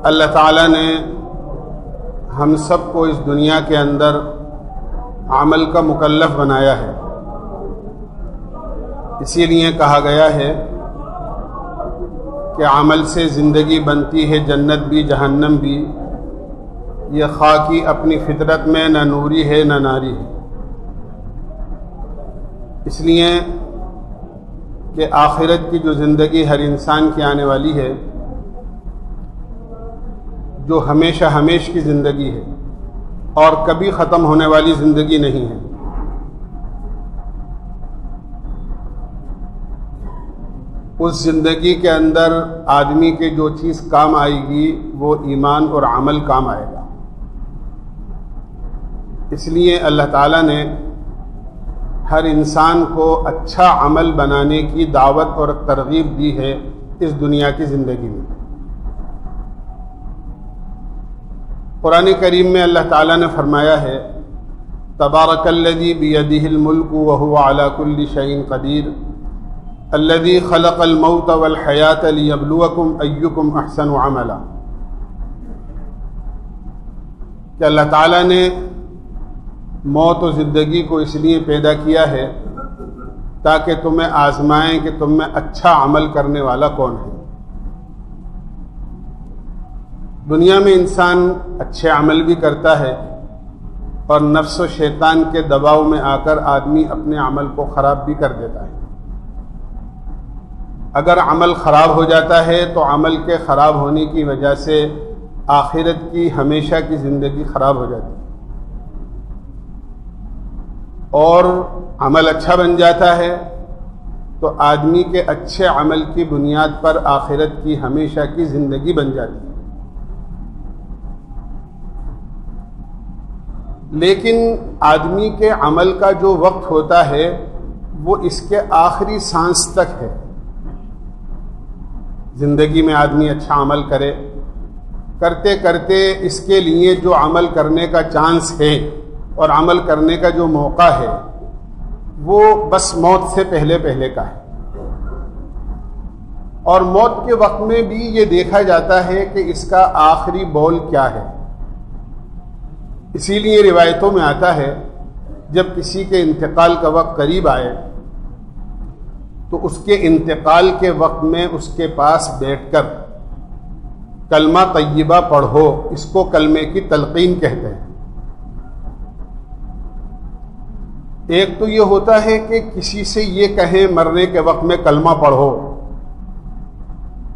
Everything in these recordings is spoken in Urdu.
اللہ تعالیٰ نے ہم سب کو اس دنیا کے اندر عمل کا مکلف بنایا ہے. اسی لیے کہا گیا ہے کہ عمل سے زندگی بنتی ہے، جنت بھی جہنم بھی. یہ خاکی اپنی فطرت میں نہ نوری ہے نہ ناری ہے. اس لیے کہ آخرت کی جو زندگی ہر انسان کی آنے والی ہے، جو ہمیشہ ہمیش کی زندگی ہے اور کبھی ختم ہونے والی زندگی نہیں ہے. اس زندگی کے اندر آدمی کے جو چیز کام آئے گی وہ ایمان اور عمل کام آئے گا. اس لیے اللہ تعالیٰ نے ہر انسان کو اچھا عمل بنانے کی دعوت اور ترغیب دی ہے اس دنیا کی زندگی میں. قرآن کریم میں اللہ تعالیٰ نے فرمایا ہے تبارک الذی بیدہ الملک وہو علی کل شیء قدیر الذی خلق الموت والحیاۃ لیبلوکم ایکم احسن عملا. کہ اللہ تعالیٰ نے موت و زندگی کو اس لیے پیدا کیا ہے تاکہ تمہیں آزمائیں کہ تم میں اچھا عمل کرنے والا کون ہے. دنیا میں انسان اچھے عمل بھی کرتا ہے اور نفس و شیطان کے دباؤ میں آ کر آدمی اپنے عمل کو خراب بھی کر دیتا ہے. اگر عمل خراب ہو جاتا ہے تو عمل کے خراب ہونے کی وجہ سے آخرت کی ہمیشہ کی زندگی خراب ہو جاتی ہے. اور عمل اچھا بن جاتا ہے تو آدمی کے اچھے عمل کی بنیاد پر آخرت کی ہمیشہ کی زندگی بن جاتی ہے. لیکن آدمی کے عمل کا جو وقت ہوتا ہے وہ اس کے آخری سانس تک ہے. زندگی میں آدمی اچھا عمل کرے، کرتے کرتے اس کے لیے جو عمل کرنے کا چانس ہے اور عمل کرنے کا جو موقع ہے وہ بس موت سے پہلے پہلے کا ہے. اور موت کے وقت میں بھی یہ دیکھا جاتا ہے کہ اس کا آخری بول کیا ہے. اسی لیے روایتوں میں آتا ہے جب کسی کے انتقال کا وقت قریب آئے تو اس کے انتقال کے وقت میں اس کے پاس بیٹھ کر کلمہ طیبہ پڑھو. اس کو کلمے کی تلقین کہتے ہیں. ایک تو یہ ہوتا ہے کہ کسی سے یہ کہیں مرنے کے وقت میں کلمہ پڑھو،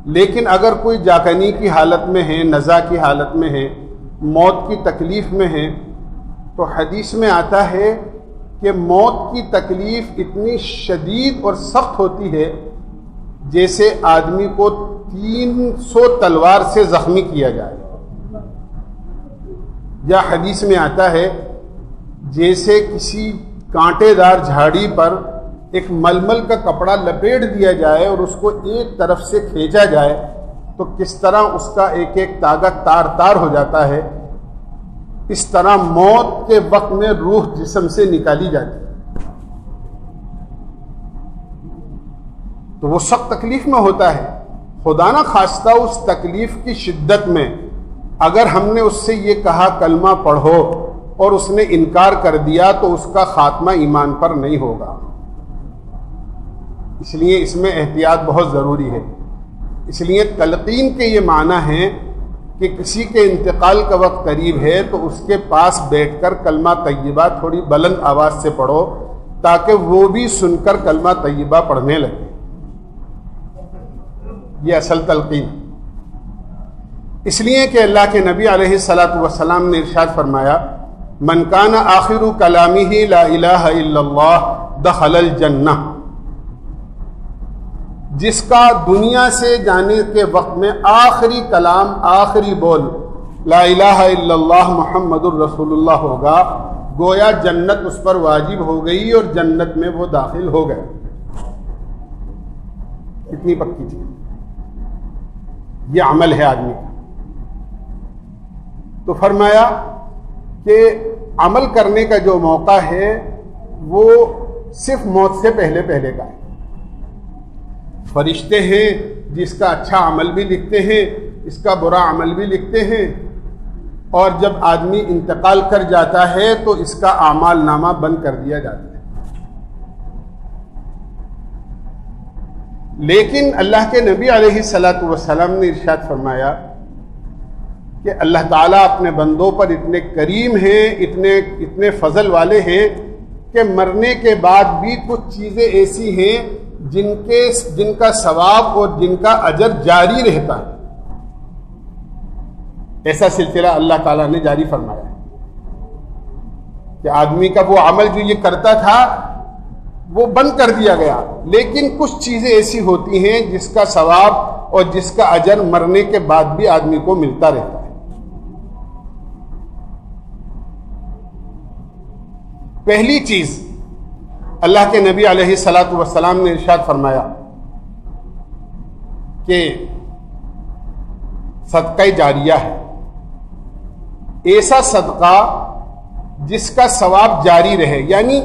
لیکن اگر کوئی جاکنی کی حالت میں ہے، نزا کی حالت میں ہے، موت کی تکلیف میں ہے، تو حدیث میں آتا ہے کہ موت کی تکلیف اتنی شدید اور سخت ہوتی ہے جیسے آدمی کو 300 تلوار سے زخمی کیا جائے. یا حدیث میں آتا ہے جیسے کسی کانٹے دار جھاڑی پر ایک ململ کا کپڑا لپیٹ دیا جائے اور اس کو ایک طرف سے کھینچا جائے تو کس طرح اس کا ایک ایک تاغا تار تار ہو جاتا ہے، اس طرح موت کے وقت میں روح جسم سے نکالی جاتی ہے. تو وہ سخت تکلیف میں ہوتا ہے. خدا نہ خواستہ اس تکلیف کی شدت میں اگر ہم نے اس سے یہ کہا کلمہ پڑھو اور اس نے انکار کر دیا تو اس کا خاتمہ ایمان پر نہیں ہوگا. اس لیے اس میں احتیاط بہت ضروری ہے. اس لیے تلقین کے یہ معنی ہے کہ کسی کے انتقال کا وقت قریب ہے تو اس کے پاس بیٹھ کر کلمہ طیبہ تھوڑی بلند آواز سے پڑھو تاکہ وہ بھی سن کر کلمہ طیبہ پڑھنے لگے. یہ اصل تلقین. اس لیے کہ اللہ کے نبی علیہ الصلاۃ والسلام نے ارشاد فرمایا من کان آخر کلامہ لا الہ الا اللہ دخل الجنہ. جس کا دنیا سے جانے کے وقت میں آخری کلام، آخری بول لا الہ الا اللہ محمد الرسول اللہ ہوگا، گویا جنت اس پر واجب ہو گئی اور جنت میں وہ داخل ہو گئے. اتنی پکی چیز. یہ عمل ہے آدمی کا. تو فرمایا کہ عمل کرنے کا جو موقع ہے وہ صرف موت سے پہلے پہلے کا ہے. فرشتے ہیں جس کا اچھا عمل بھی لکھتے ہیں اس کا برا عمل بھی لکھتے ہیں، اور جب آدمی انتقال کر جاتا ہے تو اس کا اعمال نامہ بند کر دیا جاتا ہے۔ لیکن اللہ کے نبی علیہ الصلاۃ والسلام نے ارشاد فرمایا کہ اللہ تعالیٰ اپنے بندوں پر اتنے کریم ہیں، اتنے فضل والے ہیں کہ مرنے کے بعد بھی کچھ چیزیں ایسی ہیں جن کا ثواب اور جن کا اجر جاری رہتا ہے۔ ایسا سلسلہ اللہ تعالیٰ نے جاری فرمایا ہے کہ آدمی کا وہ عمل جو یہ کرتا تھا وہ بند کر دیا گیا، لیکن کچھ چیزیں ایسی ہوتی ہیں جس کا ثواب اور جس کا اجر مرنے کے بعد بھی آدمی کو ملتا رہتا ہے۔ پہلی چیز اللہ کے نبی علیہ الصلاۃ والسلام نے ارشاد فرمایا کہ صدقہ جاریہ ہے، ایسا صدقہ جس کا ثواب جاری رہے، یعنی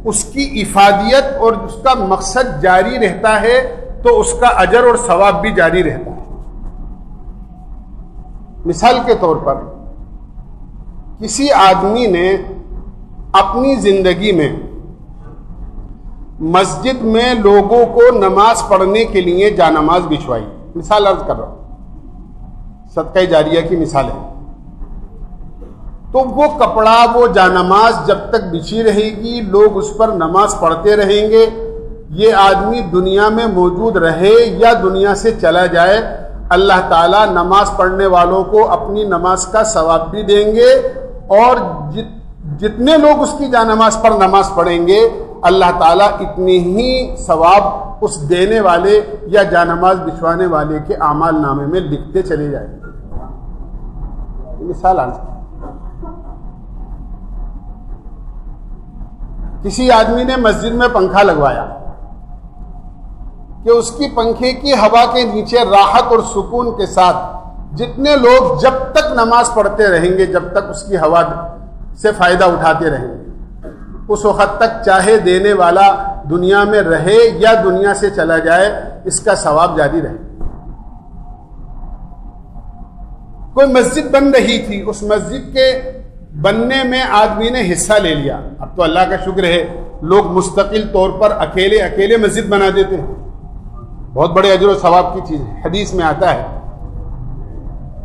اس کی افادیت اور اس کا مقصد جاری رہتا ہے تو اس کا اجر اور ثواب بھی جاری رہتا ہے۔ مثال کے طور پر کسی آدمی نے اپنی زندگی میں مسجد میں لوگوں کو نماز پڑھنے کے لیے جانماز بچھوائی، مثال عرض کر رہا ہوں، صدقہ جاریہ کی مثال ہے، تو وہ کپڑا، وہ جانماز جب تک بچھی رہے گی، لوگ اس پر نماز پڑھتے رہیں گے، یہ آدمی دنیا میں موجود رہے یا دنیا سے چلا جائے، اللہ تعالیٰ نماز پڑھنے والوں کو اپنی نماز کا ثواب بھی دیں گے، اور جتنے لوگ اس کی جانماز پر نماز پڑھیں گے اللہ تعالیٰ اتنی ہی ثواب اس دینے والے یا جانماز بچھوانے والے کے اعمال نامے میں لکھتے چلے جائیں گے۔ مثال کسی آدمی نے مسجد میں پنکھا لگوایا کہ اس کی پنکھے کی ہوا کے نیچے راحت اور سکون کے ساتھ جتنے لوگ جب تک نماز پڑھتے رہیں گے، جب تک اس کی ہوا سے فائدہ اٹھاتے رہیں گے، اس وقت تک چاہے دینے والا دنیا میں رہے یا دنیا سے چلا جائے، اس کا ثواب جاری رہے۔ کوئی مسجد بن رہی تھی، اس مسجد کے بننے میں آدمی نے حصہ لے لیا، اب تو اللہ کا شکر ہے لوگ مستقل طور پر اکیلے مسجد بنا دیتے ہیں، بہت بڑے اجر و ثواب کی چیز ہے۔ حدیث میں آتا ہے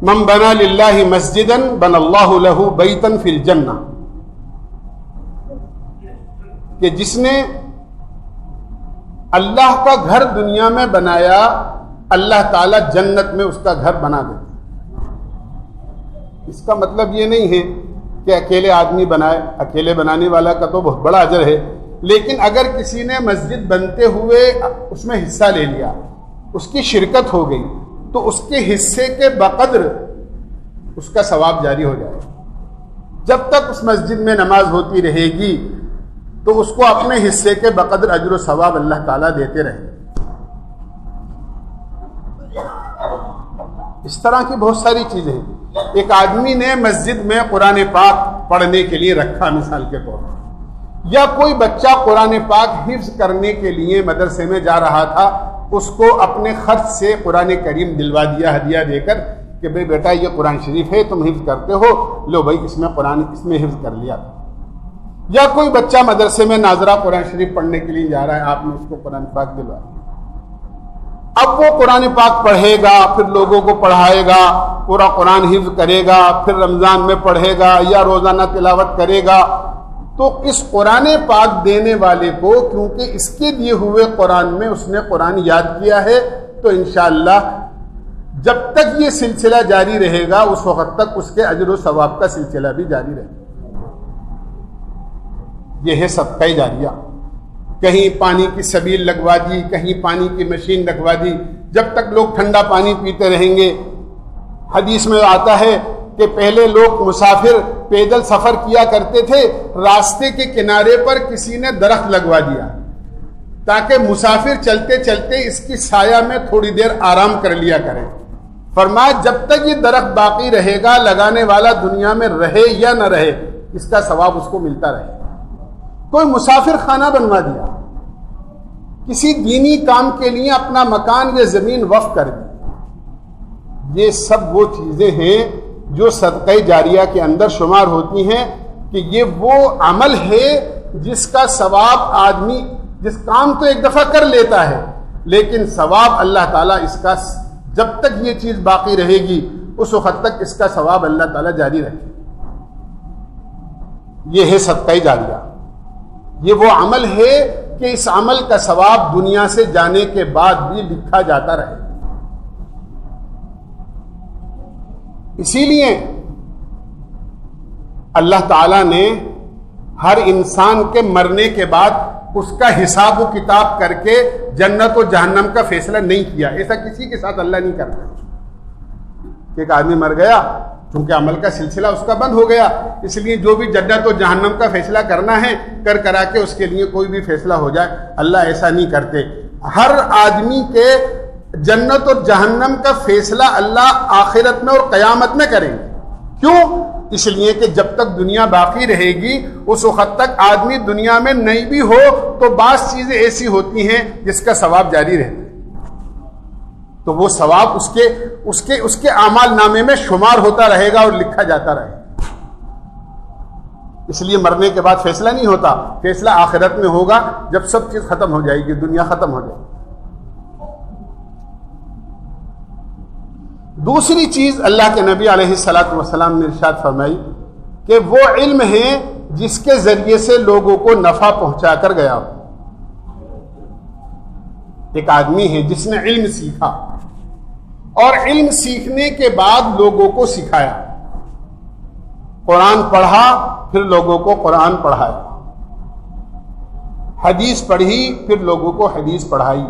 من بنا للہ مسجدا بن اللہ لہ بیتا فی الجنہ، کہ جس نے اللہ کا گھر دنیا میں بنایا، اللہ تعالیٰ جنت میں اس کا گھر بنا دیتا۔ اس کا مطلب یہ نہیں ہے کہ اکیلے آدمی بنائے، اکیلے بنانے والا کا تو بہت بڑا اجر ہے، لیکن اگر کسی نے مسجد بنتے ہوئے اس میں حصہ لے لیا، اس کی شرکت ہو گئی، تو اس کے حصے کے بقدر اس کا ثواب جاری ہو جائے۔ جب تک اس مسجد میں نماز ہوتی رہے گی تو اس کو اپنے حصے کے بقدر اجر و ثواب اللہ تعالیٰ دیتے رہے۔ اس طرح کی بہت ساری چیزیں ہیں۔ ایک آدمی نے مسجد میں قرآن پاک پڑھنے کے لیے رکھا، مثال کے طور پر، یا کوئی بچہ قرآن پاک حفظ کرنے کے لیے مدرسے میں جا رہا تھا، اس کو اپنے خرچ سے قرآن کریم دلوا دیا ہدیہ دے کر کہ بھائی بیٹا یہ قرآن شریف ہے، تم حفظ کرتے ہو، لو بھائی اس میں حفظ کر لیا۔ یا کوئی بچہ مدرسے میں ناظرہ قرآن شریف پڑھنے کے لیے جا رہا ہے، آپ نے اس کو قرآن پاک دلوا دیا۔ اب وہ قرآن پاک پڑھے گا، پھر لوگوں کو پڑھائے گا، پورا قرآن حفظ کرے گا، پھر رمضان میں پڑھے گا یا روزانہ تلاوت کرے گا، تو اس قرآن پاک دینے والے کو کیونکہ اس کے دیے ہوئے قرآن میں اس نے قرآن یاد کیا ہے، تو انشاءاللہ جب تک یہ سلسلہ جاری رہے گا اس وقت تک اس کے اجر و ثواب کا سلسلہ بھی جاری رہے گا۔ یہ ہے صدقہ جاریہ۔ کہیں پانی کی سبیل لگوا دی، کہیں پانی کی مشین لگوا دی، جب تک لوگ ٹھنڈا پانی پیتے رہیں گے۔ حدیث میں آتا ہے کہ پہلے لوگ مسافر پیدل سفر کیا کرتے تھے، راستے کے کنارے پر کسی نے درخت لگوا دیا تاکہ مسافر چلتے چلتے اس کی سایہ میں تھوڑی دیر آرام کر لیا کریں۔ فرمایا جب تک یہ درخت باقی رہے گا، لگانے والا دنیا میں رہے یا نہ رہے، اس کا ثواب اس کو ملتا رہے۔ کوئی مسافر خانہ بنوا دیا، کسی دینی کام کے لیے اپنا مکان یا زمین وقف کر دی، یہ سب وہ چیزیں ہیں جو صدقہ جاریہ کے اندر شمار ہوتی ہیں کہ یہ وہ عمل ہے جس کا ثواب آدمی جس کام تو ایک دفعہ کر لیتا ہے لیکن ثواب اللہ تعالیٰ اس کا جب تک یہ چیز باقی رہے گی اس وقت تک اس کا ثواب اللہ تعالیٰ جاری رکھے. یہ ہے صدقہ جاریہ. یہ وہ عمل ہے کہ اس عمل کا ثواب دنیا سے جانے کے بعد بھی لکھا جاتا رہے. اسی لیے اللہ تعالیٰ نے ہر انسان کے مرنے کے بعد اس کا حساب و کتاب کر کے جنت و جہنم کا فیصلہ نہیں کیا. ایسا کسی کے ساتھ اللہ نہیں کرتا. ایک آدمی مر گیا چونکہ عمل کا سلسلہ اس کا بند ہو گیا, اس لیے جو بھی جنت و جہنم کا فیصلہ کرنا ہے کرا کے اس کے لیے کوئی بھی فیصلہ ہو جائے. اللہ ایسا نہیں کرتے. ہر آدمی کے جنت اور جہنم کا فیصلہ اللہ آخرت میں اور قیامت میں کریں گے. کیوں؟ اس لیے کہ جب تک دنیا باقی رہے گی اس وقت تک آدمی دنیا میں نہیں بھی ہو تو بعض چیزیں ایسی ہوتی ہیں جس کا ثواب جاری رہتا ہے, تو وہ ثواب اس کے اعمال نامے میں شمار ہوتا رہے گا اور لکھا جاتا رہے گا. اس لیے مرنے کے بعد فیصلہ نہیں ہوتا, فیصلہ آخرت میں ہوگا جب سب چیز ختم ہو جائے گی, دنیا ختم ہو جائے گی. دوسری چیز اللہ کے نبی علیہ الصلوۃ والسلام نے ارشاد فرمائی کہ وہ علم ہے جس کے ذریعے سے لوگوں کو نفع پہنچا کر گیا ہو. ایک آدمی ہے جس نے علم سیکھا اور علم سیکھنے کے بعد لوگوں کو سکھایا, قرآن پڑھا پھر لوگوں کو قرآن پڑھایا, حدیث پڑھی پھر لوگوں کو حدیث پڑھائی,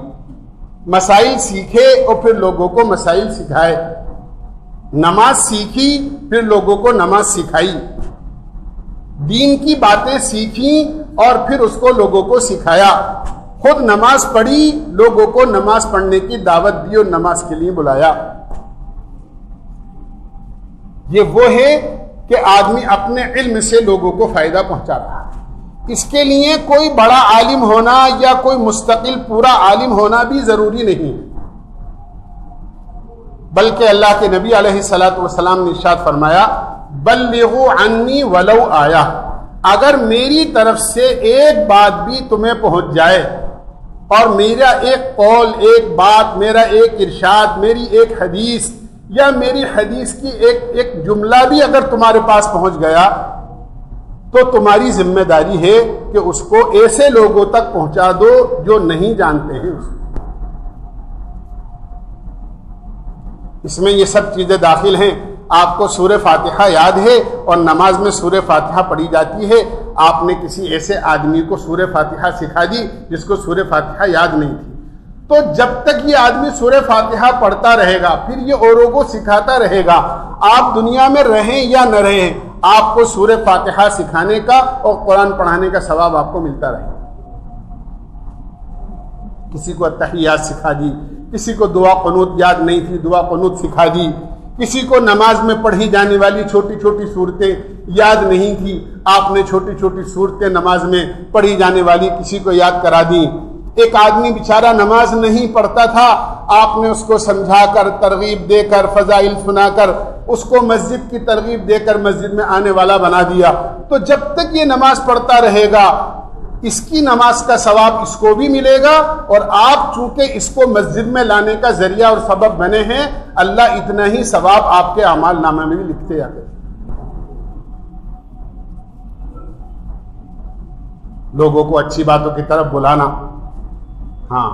مسائل سیکھے اور پھر لوگوں کو مسائل سکھائے, نماز سیکھی پھر لوگوں کو نماز سکھائی, دین کی باتیں سیکھیں اور پھر اس کو لوگوں کو سکھایا, خود نماز پڑھی لوگوں کو نماز پڑھنے کی دعوت دی اور نماز کے لیے بلایا. یہ وہ ہے کہ آدمی اپنے علم سے لوگوں کو فائدہ پہنچا رہا ہے. اس کے لیے کوئی بڑا عالم ہونا یا کوئی مستقل پورا عالم ہونا بھی ضروری نہیں, بلکہ اللہ کے نبی علیہ الصلوۃ والسلام نے ارشاد فرمایا بلغوا عنی ولو آیا, اگر میری طرف سے ایک بات بھی تمہیں پہنچ جائے اور میرا ایک قول, ایک بات, میرا ایک ارشاد, میری ایک حدیث یا میری حدیث کی ایک جملہ بھی اگر تمہارے پاس پہنچ گیا تو تمہاری ذمہ داری ہے کہ اس کو ایسے لوگوں تک پہنچا دو جو نہیں جانتے ہیں. اس میں یہ سب چیزیں داخل ہیں. آپ کو سورہ فاتحہ یاد ہے اور نماز میں سورہ فاتحہ پڑھی جاتی ہے, آپ نے کسی ایسے آدمی کو سورہ فاتحہ سکھا دی جس کو سورہ فاتحہ یاد نہیں تھی, تو جب تک یہ آدمی سورہ فاتحہ پڑھتا رہے گا پھر یہ اوروں کو سکھاتا رہے گا, آپ دنیا میں رہیں یا نہ رہیں آپ کو سورہ فاتحہ سکھانے کا اور قرآن پڑھانے کا ثواب آپ کو ملتا رہے گا. کسی کو التحیات سکھا دی, کسی کو دعا قنوت یاد نہیں تھی دعا قنوت سکھا دی, کسی کو نماز میں پڑھی جانے والی چھوٹی چھوٹی صورتیں یاد نہیں تھی, آپ نے چھوٹی چھوٹی صورتیں نماز میں پڑھی جانے والی کسی کو یاد کرا دی. ایک آدمی بیچارہ نماز نہیں پڑھتا تھا, آپ نے اس کو سمجھا کر, ترغیب دے کر, فضائل سنا کر اس کو مسجد کی ترغیب دے کر مسجد میں آنے والا بنا دیا. تو جب تک یہ نماز پڑھتا رہے گا اس کی نماز کا ثواب اس کو بھی ملے گا, اور آپ چونکہ اس کو مسجد میں لانے کا ذریعہ اور سبب بنے ہیں, اللہ اتنا ہی ثواب آپ کے اعمال نامہ میں بھی لکھتے جاتے ہیں. لوگوں کو اچھی باتوں کی طرف بلانا, ہاں,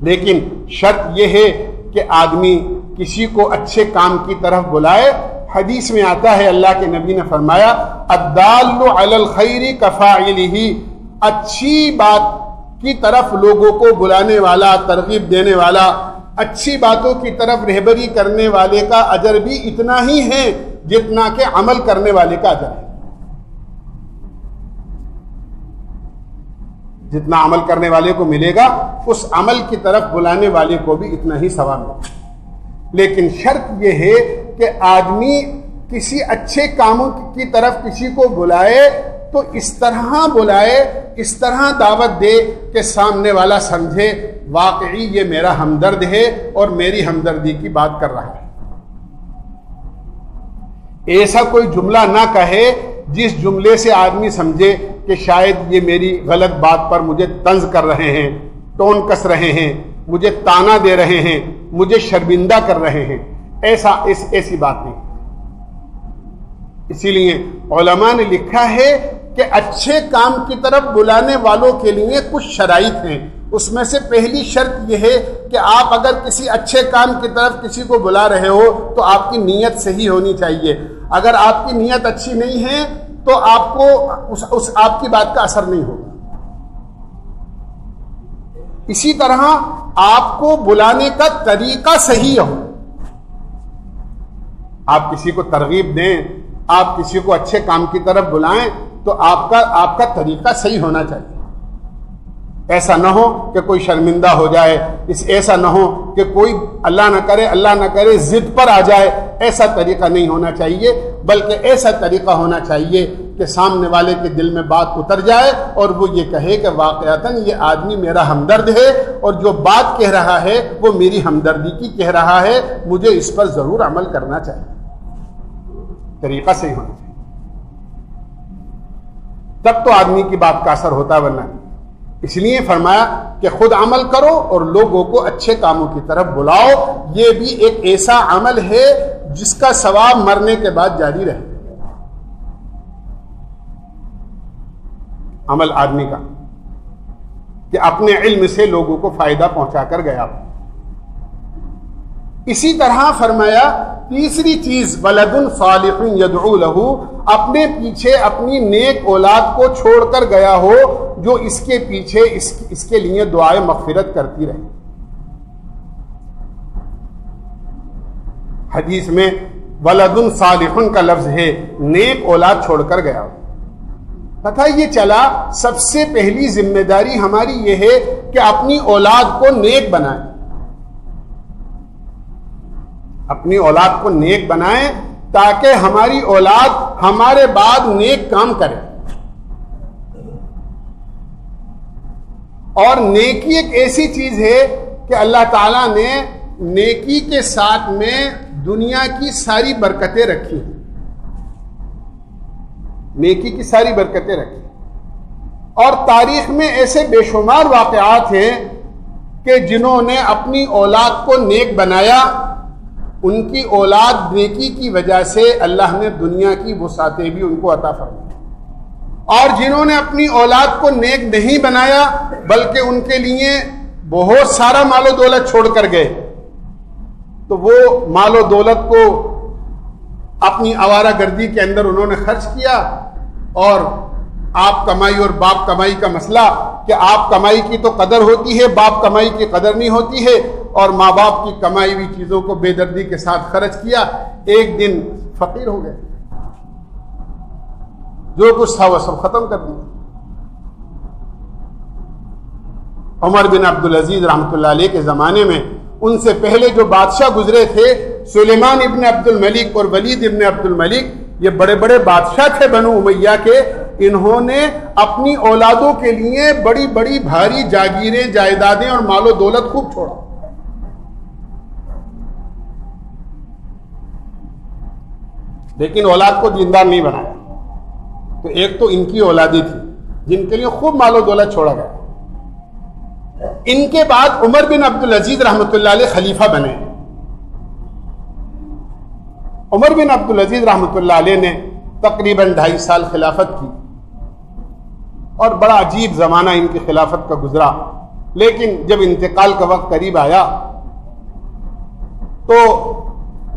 لیکن شرط یہ ہے کہ آدمی کسی کو اچھے کام کی طرف بلائے. حدیث میں آتا ہے اللہ کے نبی نے فرمایا الدال علی الخیر کفاعلہ, اچھی بات کی طرف لوگوں کو بلانے والا, ترغیب دینے والا, اچھی باتوں کی طرف رہبری کرنے والے کا اجر بھی اتنا ہی ہے جتنا کہ عمل کرنے والے کا اجر ہے. جتنا عمل کرنے والے کو ملے گا اس عمل کی طرف بلانے والے کو بھی اتنا ہی ثواب ملے گا. لیکن شرط یہ ہے کہ آدمی کسی اچھے کاموں کی طرف کسی کو بلائے تو اس طرح بلائے, اس طرح دعوت دے کہ سامنے والا سمجھے واقعی یہ میرا ہمدرد ہے اور میری ہمدردی کی بات کر رہا ہے. ایسا کوئی جملہ نہ کہے جس جملے سے آدمی سمجھے کہ شاید یہ میری غلط بات پر مجھے طنز کر رہے ہیں، ٹون کس رہے ہیں، مجھے تانا دے رہے ہیں، مجھے شرمندہ کر رہے ہیں. ایسی بات نہیں. اسی لیے علماء نے لکھا ہے کہ اچھے کام کی طرف بلانے والوں کے لیے کچھ شرائط ہیں. اس میں سے پہلی شرط یہ ہے کہ آپ اگر کسی اچھے کام کی طرف کسی کو بلا رہے ہو تو آپ کی نیت صحیح ہونی چاہیے. اگر آپ کی نیت اچھی نہیں ہے تو آپ کو آپ کی بات کا اثر نہیں ہوگا. اسی طرح آپ کو بلانے کا طریقہ صحیح ہو. آپ کسی کو ترغیب دیں، آپ کسی کو اچھے کام کی طرف بلائیں تو آپ کا طریقہ صحیح ہونا چاہیے. ایسا نہ ہو کہ کوئی شرمندہ ہو جائے، ایسا نہ ہو کہ کوئی اللہ نہ کرے ضد پر آ جائے. ایسا طریقہ نہیں ہونا چاہیے، بلکہ ایسا طریقہ ہونا چاہیے کہ سامنے والے کے دل میں بات اتر جائے اور وہ یہ کہے کہ واقعتاً یہ آدمی میرا ہمدرد ہے اور جو بات کہہ رہا ہے وہ میری ہمدردی کی کہہ رہا ہے، مجھے اس پر ضرور عمل کرنا چاہیے. طریقہ صحیح ہونا چاہیے، تب تو آدمی کی بات کا اثر ہوتا ہے، ورنہ نہیں. اس لیے فرمایا کہ خود عمل کرو اور لوگوں کو اچھے کاموں کی طرف بلاؤ. یہ بھی ایک ایسا عمل ہے جس کا ثواب مرنے کے بعد جاری رہے. عمل آدمی کا کہ اپنے علم سے لوگوں کو فائدہ پہنچا کر گیا. اسی طرح فرمایا تیسری چیز ولد صالح یدعو لہ، اپنے پیچھے اپنی نیک اولاد کو چھوڑ کر گیا ہو جو اس کے پیچھے اس کے لیے دعائیں مغفرت کرتی رہے. حدیث میں ولد صالح کا لفظ ہے، نیک اولاد چھوڑ کر گیا ہو. پتہ یہ چلا سب سے پہلی ذمہ داری ہماری یہ ہے کہ اپنی اولاد کو نیک بنائیں. اپنی اولاد کو نیک بنائیں تاکہ ہماری اولاد ہمارے بعد نیک کام کرے. اور نیکی ایک ایسی چیز ہے کہ اللہ تعالیٰ نے نیکی کے ساتھ میں دنیا کی ساری برکتیں رکھی ہیں. نیکی کی ساری برکتیں رکھی. اور تاریخ میں ایسے بے شمار واقعات ہیں کہ جنہوں نے اپنی اولاد کو نیک بنایا، ان کی اولاد نیکی کی وجہ سے اللہ نے دنیا کی وسعتیں بھی ان کو عطا فرمائی. اور جنہوں نے اپنی اولاد کو نیک نہیں بنایا بلکہ ان کے لیے بہت سارا مال و دولت چھوڑ کر گئے، تو وہ مال و دولت کو اپنی آوارہ گردی کے اندر انہوں نے خرچ کیا. اور آپ کمائی اور باپ کمائی کا مسئلہ کہ آپ کمائی کی تو قدر ہوتی ہے، باپ کمائی کی قدر نہیں ہوتی ہے. اور ماں باپ کی کمائی ہوئی چیزوں کو بے دردی کے ساتھ خرچ کیا، ایک دن فقیر ہو گئے، جو کچھ تھا وہ سب ختم کر دیا. عمر بن عبدالعزیز رحمۃ اللہ علیہ کے زمانے میں ان سے پہلے جو بادشاہ گزرے تھے، سلیمان ابن عبد الملک اور ولید ابن عبد الملک، یہ بڑے بڑے بادشاہ تھے بنو امیہ کے. انہوں نے اپنی اولادوں کے لیے بڑی بڑی بھاری جاگیریں، جائیدادیں اور مال و دولت خوب چھوڑا. لیکن اولاد کو دیندار نہیں بنایا. تو ایک تو ان کی اولادی تھی جن کے لیے خوب مال و دولت چھوڑا گیا. ان کے بعد عمر بن عبدالعزیز رحمۃ اللہ علیہ خلیفہ بنے. عمر بن عبدالعزیز رحمۃ اللہ علیہ نے تقریباً 2.5 سال خلافت کی اور بڑا عجیب زمانہ ان کی خلافت کا گزرا. لیکن جب انتقال کا وقت قریب آیا تو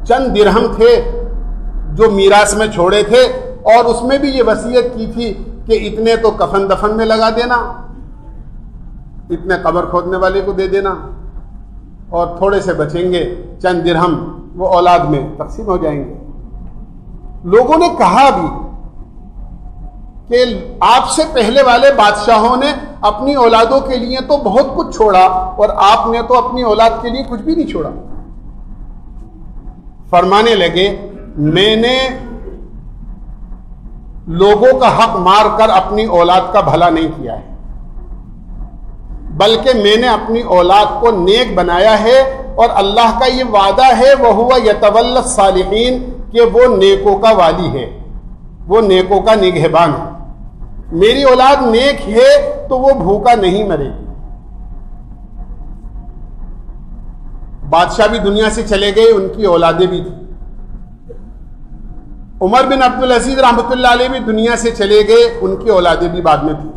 چند درہم تھے جو میراث میں چھوڑے تھے، اور اس میں بھی یہ وصیت کی تھی کہ اتنے تو کفن دفن میں لگا دینا، اتنے قبر کھودنے والے کو دے دینا، اور تھوڑے سے بچیں گے چند درہم وہ اولاد میں تقسیم ہو جائیں گے. لوگوں نے کہا بھی کہ آپ سے پہلے والے بادشاہوں نے اپنی اولادوں کے لیے تو بہت کچھ چھوڑا اور آپ نے تو اپنی اولاد کے لیے کچھ بھی نہیں چھوڑا. فرمانے لگے میں نے لوگوں کا حق مار کر اپنی اولاد کا بھلا نہیں کیا ہے. بلکہ میں نے اپنی اولاد کو نیک بنایا ہے، اور اللہ کا یہ وعدہ ہے وَهُوَ يَتَوَلَّى الصَّالِحِينَ کہ وہ نیکوں کا والی ہے، وہ نیکوں کا نگہبان ہے۔ میری اولاد نیک ہے تو وہ بھوکا نہیں مرے گی۔ بادشاہ بھی دنیا سے چلے گئے، ان کی اولادیں بھی تھیں۔ عمر بن عبدالعزیز رحمۃ اللہ علیہ بھی دنیا سے چلے گئے، ان کی اولادیں بھی بعد میں تھیں۔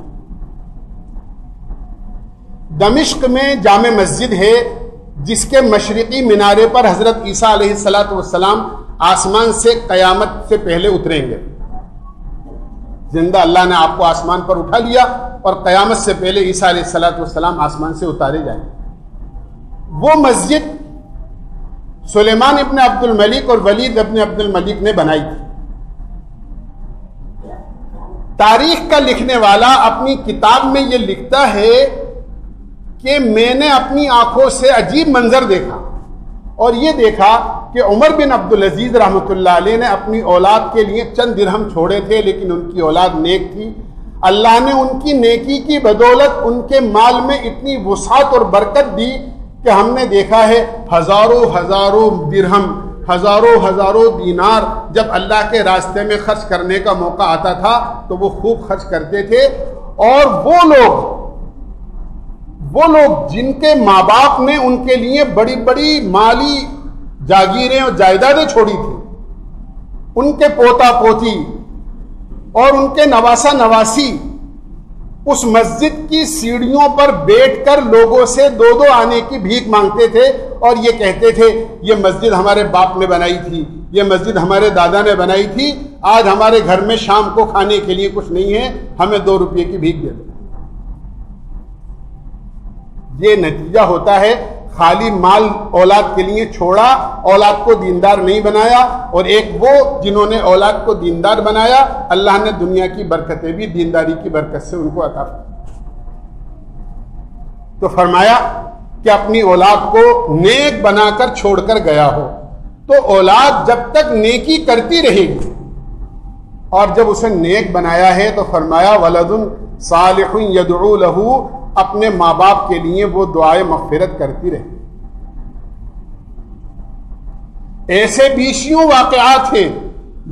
دمشق میں جامع مسجد ہے جس کے مشرقی مینارے پر حضرت عیسیٰ علیہ السلام آسمان سے قیامت سے پہلے اتریں گے۔ زندہ اللہ نے آپ کو آسمان پر اٹھا لیا اور قیامت سے پہلے عیسیٰ علیہ السلام آسمان سے اتارے جائیں گے۔ وہ مسجد سلیمان ابن عبد الملک اور ولید ابن عبد الملک نے بنائی تھی۔ تاریخ کا لکھنے والا اپنی کتاب میں یہ لکھتا ہے کہ میں نے اپنی آنکھوں سے عجیب منظر دیکھا، اور یہ دیکھا کہ عمر بن عبدالعزیز رحمۃ اللہ علیہ نے اپنی اولاد کے لیے چند درہم چھوڑے تھے، لیکن ان کی اولاد نیک تھی۔ اللہ نے ان کی نیکی کی بدولت ان کے مال میں اتنی وسعت اور برکت دی کہ ہم نے دیکھا ہے ہزاروں ہزاروں درہم، ہزاروں دینار جب اللہ کے راستے میں خرچ کرنے کا موقع آتا تھا تو وہ خوب خرچ کرتے تھے۔ اور وہ لوگ جن کے ماں باپ نے ان کے لیے بڑی بڑی مالی جاگیریں اور جائیدادیں چھوڑی تھیں، ان کے پوتا پوتی اور ان کے نواسا نواسی اس مسجد کی سیڑھیوں پر بیٹھ کر لوگوں سے دو آنے کی بھیک مانگتے تھے، اور یہ کہتے تھے یہ مسجد ہمارے باپ نے بنائی تھی، یہ مسجد ہمارے دادا نے بنائی تھی، آج ہمارے گھر میں شام کو کھانے کے لیے کچھ نہیں ہے، ہمیں 2 روپے کی بھیک دے دو۔ یہ نتیجہ ہوتا ہے خالی مال اولاد کے لیے چھوڑا، اولاد کو دیندار نہیں بنایا، اور ایک وہ جنہوں نے اولاد کو دیندار بنایا، اللہ نے دنیا کی برکتیں بھی دینداری کی برکت سے ان کو عطا کی۔ تو فرمایا کہ اپنی اولاد کو نیک بنا کر چھوڑ کر گیا ہو، تو اولاد جب تک نیکی کرتی رہے گی، اور جب اسے نیک بنایا ہے تو فرمایا ولد صالح یدعو لہ، اپنے ماں باپ کے لیے وہ دعائے مغفرت کرتی رہے۔ ایسے بیسیوں واقعات ہیں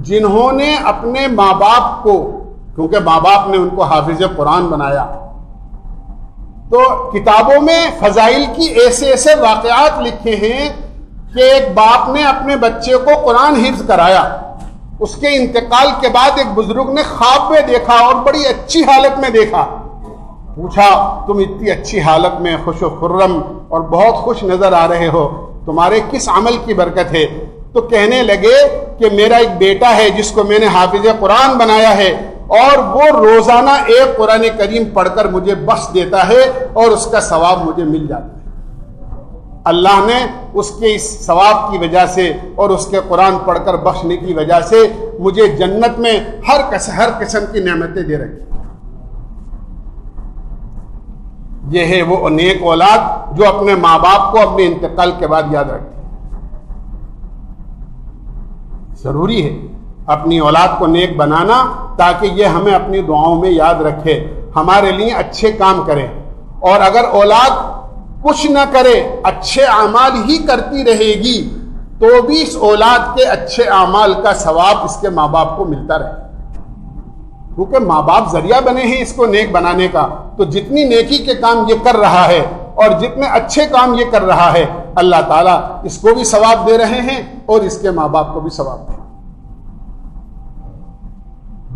جنہوں نے اپنے ماں باپ کو، کیونکہ ماں باپ نے ان کو حافظ قرآن بنایا، تو کتابوں میں فضائل کی ایسے واقعات لکھے ہیں کہ ایک باپ نے اپنے بچے کو قرآن حفظ کرایا، اس کے انتقال کے بعد ایک بزرگ نے خواب میں دیکھا اور بڑی اچھی حالت میں دیکھا، پوچھا تم اتنی اچھی حالت میں خوش و خرم اور بہت خوش نظر آ رہے ہو، تمہارے کس عمل کی برکت ہے؟ تو کہنے لگے کہ میرا ایک بیٹا ہے جس کو میں نے حافظ قرآن بنایا ہے، اور وہ روزانہ ایک قرآن کریم پڑھ کر مجھے بخش دیتا ہے اور اس کا ثواب مجھے مل جاتا ہے۔ اللہ نے اس کے اس ثواب کی وجہ سے اور اس کے قرآن پڑھ کر بخشنے کی وجہ سے مجھے جنت میں ہر قسم کی نعمتیں دے رکھی۔ یہ ہے وہ نیک اولاد جو اپنے ماں باپ کو اپنے انتقال کے بعد یاد رکھتے۔ ضروری ہے اپنی اولاد کو نیک بنانا تاکہ یہ ہمیں اپنی دعاؤں میں یاد رکھے، ہمارے لیے اچھے کام کرے، اور اگر اولاد کچھ نہ کرے اچھے اعمال ہی کرتی رہے گی تو بھی اس اولاد کے اچھے اعمال کا ثواب اس کے ماں باپ کو ملتا رہے، کیونکہ ماں باپ ذریعہ بنے ہیں اس کو نیک بنانے کا۔ تو جتنی نیکی کے کام یہ کر رہا ہے اور جتنے اچھے کام یہ کر رہا ہے، اللہ تعالیٰ اس کو بھی ثواب دے رہے ہیں اور اس کے ماں باپ کو بھی ثواب دے رہے ہیں۔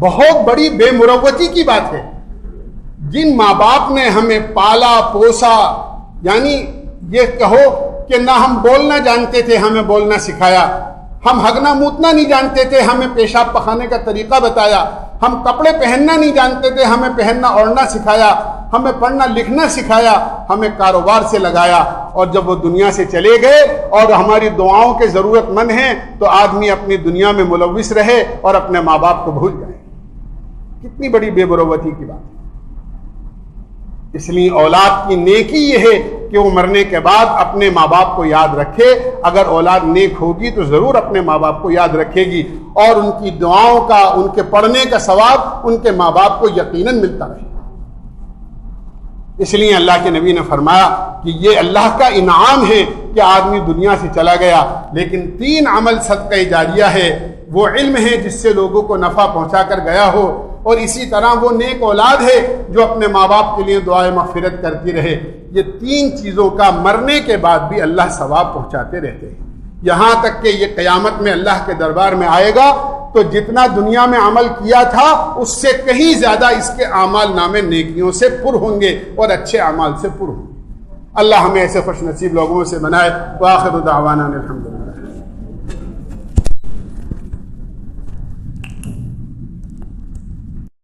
بہت بڑی بے مروتی کی بات ہے، جن ماں باپ نے ہمیں پالا پوسا، یعنی یہ کہو کہ نہ ہم بولنا جانتے تھے ہمیں بولنا سکھایا، ہم ہگنا موتنا نہیں جانتے تھے ہمیں پیشاب پخانے کا طریقہ بتایا، ہم کپڑے پہننا نہیں جانتے تھے ہمیں پہننا اوڑھنا سکھایا، ہمیں پڑھنا لکھنا سکھایا، ہمیں کاروبار سے لگایا، اور جب وہ دنیا سے چلے گئے اور ہماری دعاؤں کے ضرورت مند ہیں تو آدمی اپنی دنیا میں ملوث رہے اور اپنے ماں باپ کو بھول جائے۔ کتنی بڑی بے مروتی کی بات ہے۔ اس لیے اولاد کی نیکی یہ ہے کہ وہ مرنے کے بعد اپنے ماں باپ کو یاد رکھے۔ اگر اولاد نیک ہوگی تو ضرور اپنے ماں باپ کو یاد رکھے گی، اور ان کی دعاؤں کا، ان کے پڑھنے کا ثواب ان کے ماں باپ کو یقیناً ملتا رہے۔ اس لیے اللہ کے نبی نے فرمایا کہ یہ اللہ کا انعام ہے کہ آدمی دنیا سے چلا گیا، لیکن 3 عمل صدقہ جاریہ ہے، وہ علم ہے جس سے لوگوں کو نفع پہنچا کر گیا ہو، اور اسی طرح وہ نیک اولاد ہے جو اپنے ماں باپ کے لیے دعائے مغفرت کرتی رہے۔ یہ 3 چیزوں کا مرنے کے بعد بھی اللہ ثواب پہنچاتے رہتے ہیں، یہاں تک کہ یہ قیامت میں اللہ کے دربار میں آئے گا تو جتنا دنیا میں عمل کیا تھا اس سے کہیں زیادہ اس کے اعمال نامے نیکیوں سے پر ہوں گے اور اچھے اعمال سے پر ہوں گے۔ اللہ ہمیں ایسے خوش نصیب لوگوں سے بنائے۔ وآخر دعوانا الحمدللہ۔